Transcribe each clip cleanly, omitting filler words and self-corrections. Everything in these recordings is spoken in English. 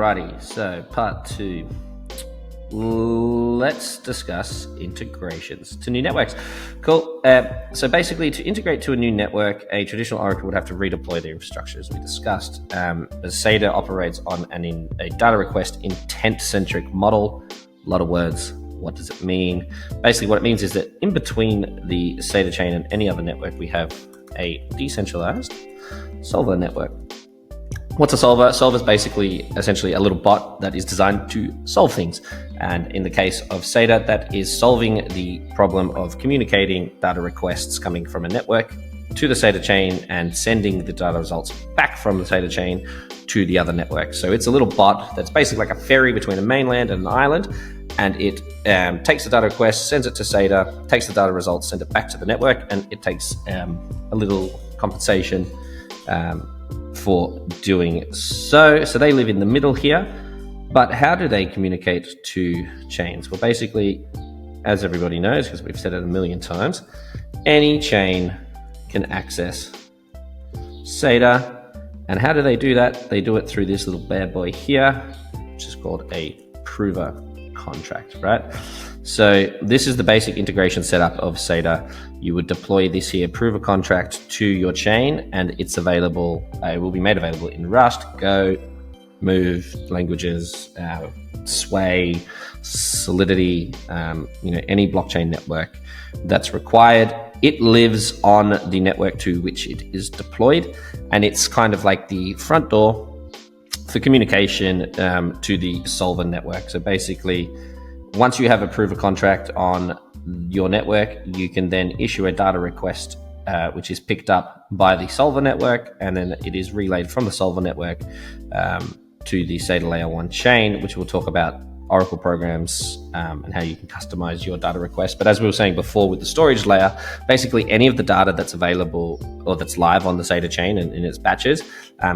Alrighty, so part 2. Let's discuss integrations to new networks. Cool. So basically, to integrate to a new network, a traditional Oracle would have to redeploy their infrastructure, as we discussed. As SEDA operates on a data request intent-centric model. A lot of words. What does it mean? Basically, what it means is that in between the SEDA chain and any other network, we have a decentralized solver network. What's a solver? Solver is essentially a little bot that is designed to solve things. And in the case of SEDA, that is solving the problem of communicating data requests coming from a network to the SEDA chain and sending the data results back from the SEDA chain to the other network. So it's a little bot that's basically like a ferry between a mainland and an island. And it takes the data request, sends it to SEDA, takes the data results, sends it back to the network, and it takes a little compensation for doing so. So they live in the middle here. But how do they communicate to chains? Well, basically, as everybody knows, because we've said it a million times, any chain can access SEDA. And how do they do that? They do it through this little bad boy here, which is called a prover contract, right? So this is the basic integration setup of SEDA. You would deploy this here prover contract to your chain, and it's available. It will be made available in Rust, Go, Move languages, Sway, Solidity, any blockchain network that's required. It lives on the network to which it is deployed, and it's kind of like the front door for communication to the solver network. So basically, once you have a prover contract on your network, you can then issue a data request, which is picked up by the solver network, and then it is relayed from the solver network to the SEDA Layer 1 chain, which we'll talk about Oracle programs and how you can customize your data request. But as we were saying before with the storage layer, basically any of the data that's available or that's live on the SEDA chain and in its batches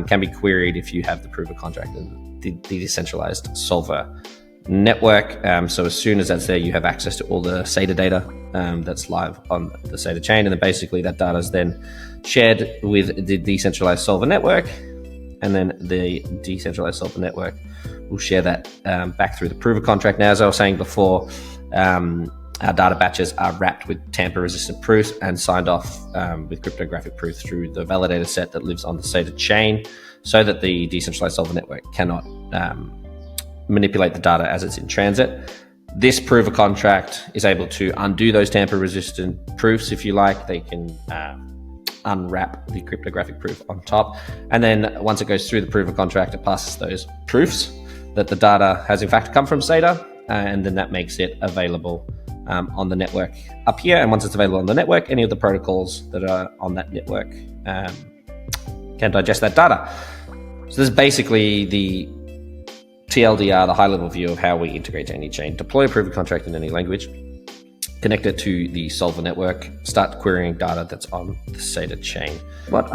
can be queried if you have the prover contract and the decentralized solver network. So as soon as that's there, you have access to all the SEDA data that's live on the SEDA chain. And then basically that data is then shared with the decentralized solver network. And then the decentralized solver network will share that back through the prover contract. Now, as I was saying before, our data batches are wrapped with tamper-resistant proofs and signed off with cryptographic proof through the validator set that lives on the SEDA chain, so that the decentralized solver network cannot manipulate the data as it's in transit. This prover contract is able to undo those tamper-resistant proofs, if you like. They can unwrap the cryptographic proof on top. And then once it goes through the prover contract, it passes those proofs that the data has in fact come from SEDA, and then that makes it available on the network up here. And once it's available on the network, any of the protocols that are on that network can digest that data. So this is basically the TLDR, the high-level view of how we integrate to any chain. Deploy a prover contract in any language, connect it to the solver network, start querying data that's on the SEDA chain. What